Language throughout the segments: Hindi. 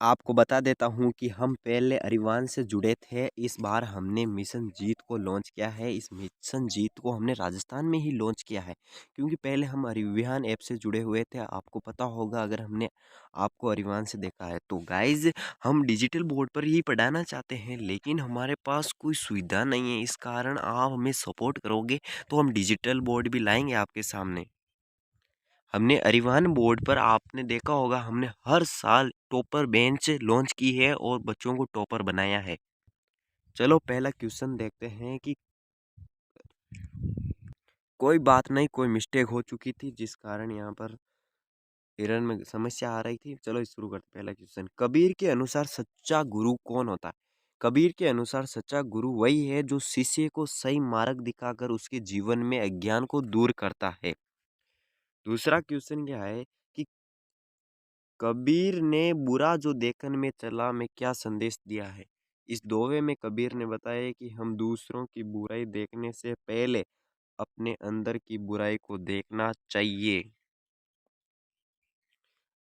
आपको बता देता हूँ कि हम पहले अरिवान से जुड़े थे। इस बार हमने मिशन जीत को लॉन्च किया है। इस मिशन जीत को हमने राजस्थान में ही लॉन्च किया है, क्योंकि पहले हम अरिवान ऐप से जुड़े हुए थे। आपको पता होगा अगर हमने आपको अरिवान से देखा है। तो गाइज हम डिजिटल बोर्ड पर ही पढ़ाना चाहते हैं, लेकिन हमारे पास कोई सुविधा नहीं है। इस कारण आप हमें सपोर्ट करोगे तो हम डिजिटल बोर्ड भी लाएंगे आपके सामने। हमने अरिवान बोर्ड पर आपने देखा होगा हमने हर साल टॉपर बेंच लॉन्च की है और बच्चों को टॉपर बनाया है। चलो पहला क्वेश्चन देखते हैं कि कोई बात नहीं, कोई मिस्टेक हो चुकी थी जिस कारण यहाँ पर एरर में समस्या आ रही थी। चलो शुरू करते पहला क्वेश्चन। कबीर के अनुसार सच्चा गुरु कौन होता है? कबीर के अनुसार सच्चा गुरु वही है जो शिष्य को सही मार्ग दिखाकर उसके जीवन में अज्ञान को दूर करता है। दूसरा क्वेश्चन क्या है कि कबीर ने बुरा जो देखन में चला में क्या संदेश दिया है? इस दोहे में कबीर ने बताया कि हम दूसरों की बुराई देखने से पहले अपने अंदर की बुराई को देखना चाहिए।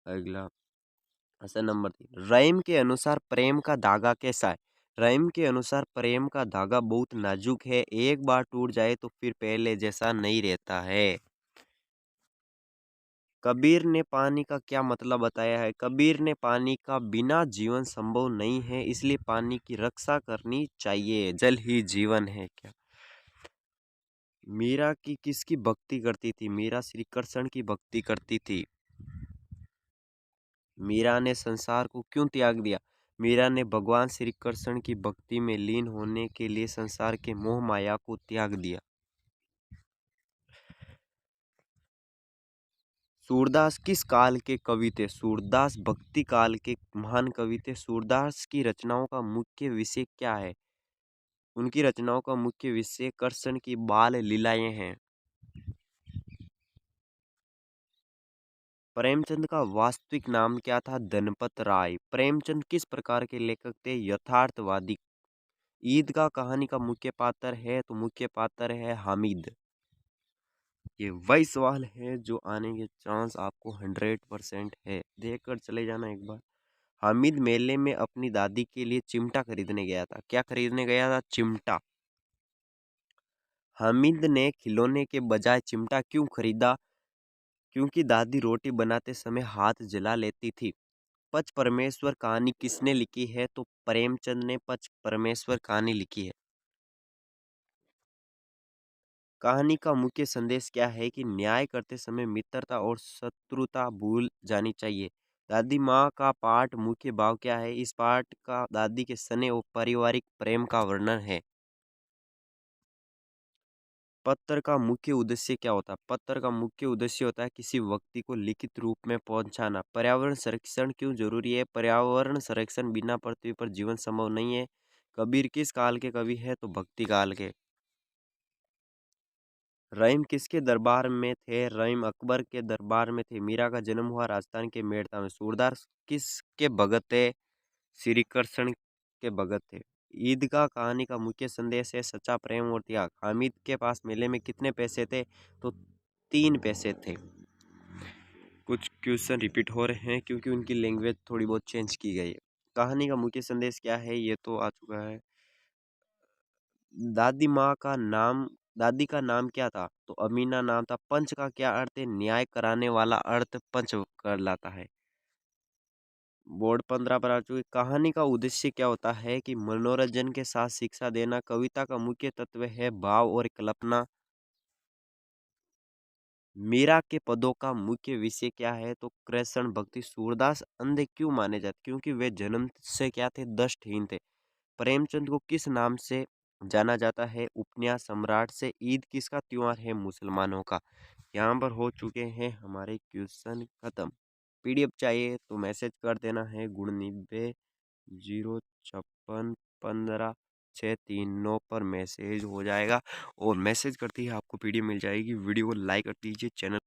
अगला प्रश्न नंबर 3। रहीम के अनुसार प्रेम का धागा कैसा है? रहीम के अनुसार प्रेम का धागा बहुत नाजुक है, एक बार टूट जाए तो फिर पहले जैसा नहीं रहता है। कबीर ने पानी का क्या मतलब बताया है? कबीर ने पानी का बिना जीवन संभव नहीं है, इसलिए पानी की रक्षा करनी चाहिए। जल ही जीवन है क्या? मीरा की किसकी भक्ति करती थी? मीरा श्री कृष्ण की भक्ति करती थी। मीरा ने संसार को क्यों त्याग दिया? मीरा ने भगवान श्री कृष्ण की भक्ति में लीन होने के लिए संसार के मोह माया को त्याग दिया। सूरदास किस काल के कवि थे? सूरदास भक्ति काल के महान कवि थे। सूरदास की रचनाओं का मुख्य विषय क्या है? उनकी रचनाओं का मुख्य विषय कृष्ण की बाल लीलाएं हैं। प्रेमचंद का वास्तविक नाम क्या था? धनपत राय। प्रेमचंद किस प्रकार के लेखक थे? यथार्थवादी। ईदगाह कहानी का मुख्य पात्र है तो मुख्य पात्र है हामिद। ये वही सवाल है जो आने के चांस आपको 100% है। देख कर चले जाना एक बार। हामिद मेले में अपनी दादी के लिए चिमटा खरीदने गया था। क्या खरीदने गया था? चिमटा। हामिद ने खिलौने के बजाय चिमटा क्यों खरीदा? क्योंकि दादी रोटी बनाते समय हाथ जला लेती थी। पच परमेश्वर कहानी किसने लिखी है? तो प्रेमचंद ने पच परमेश्वर कहानी लिखी है। कहानी का मुख्य संदेश क्या है? कि न्याय करते समय मित्रता और शत्रुता भूल जानी चाहिए। दादी माँ का पाठ मुख्य भाव क्या है? इस पाठ का दादी के स्नेह और पारिवारिक प्रेम का वर्णन है। पत्र का मुख्य उद्देश्य क्या होता है? पत्र का मुख्य उद्देश्य होता है किसी व्यक्ति को लिखित रूप में पहुंचाना। पर्यावरण संरक्षण क्यों जरूरी है? पर्यावरण संरक्षण बिना पृथ्वी पर जीवन संभव नहीं है। कबीर किस काल के कवि है? तो भक्ति काल के। रहीम किसके दरबार में थे? रहीम अकबर के दरबार में थे। मीरा का जन्म हुआ राजस्थान के मेड़ता में। सूरदास किसके भगत थे? श्री कृष्ण के भगत थे। ईदगाह कहानी का मुख्य संदेश है सच्चा प्रेम और त्याग। हामिद के पास मेले में कितने पैसे थे? तो 3 पैसे थे। कुछ क्वेश्चन रिपीट हो रहे हैं क्योंकि उनकी लैंग्वेज थोड़ी बहुत चेंज की गई है। कहानी का मुख्य संदेश क्या है? ये तो आ चुका है। दादी माँ का नाम दादी का नाम क्या था? तो अमीना नाम था। पंच का क्या अर्थ है? न्याय कराने वाला अर्थ पंच कहलाता है। बोर्ड 15 पर आ चुकी। कहानी का उद्देश्य क्या होता है? कि मनोरंजन के साथ शिक्षा देना। कविता का मुख्य तत्व है भाव और कल्पना। मीरा के पदों का मुख्य विषय क्या है? तो कृष्ण भक्ति। सूरदास अंधे क्यों माने जाते? क्योंकि वे जन्म से क्या थे? दृष्टिहीन थे। प्रेमचंद को किस नाम से जाना जाता है? उपन्यास सम्राट से। ईद किसका त्योहार है? मुसलमानों का। यहाँ पर हो चुके हैं हमारे क्वेश्चन खत्म। पीडीएफ चाहिए तो मैसेज कर देना है 99 056 15 639 पर मैसेज हो जाएगा और मैसेज करते ही आपको पीडीएफ मिल जाएगी। वीडियो को लाइक कर दीजिए, चैनल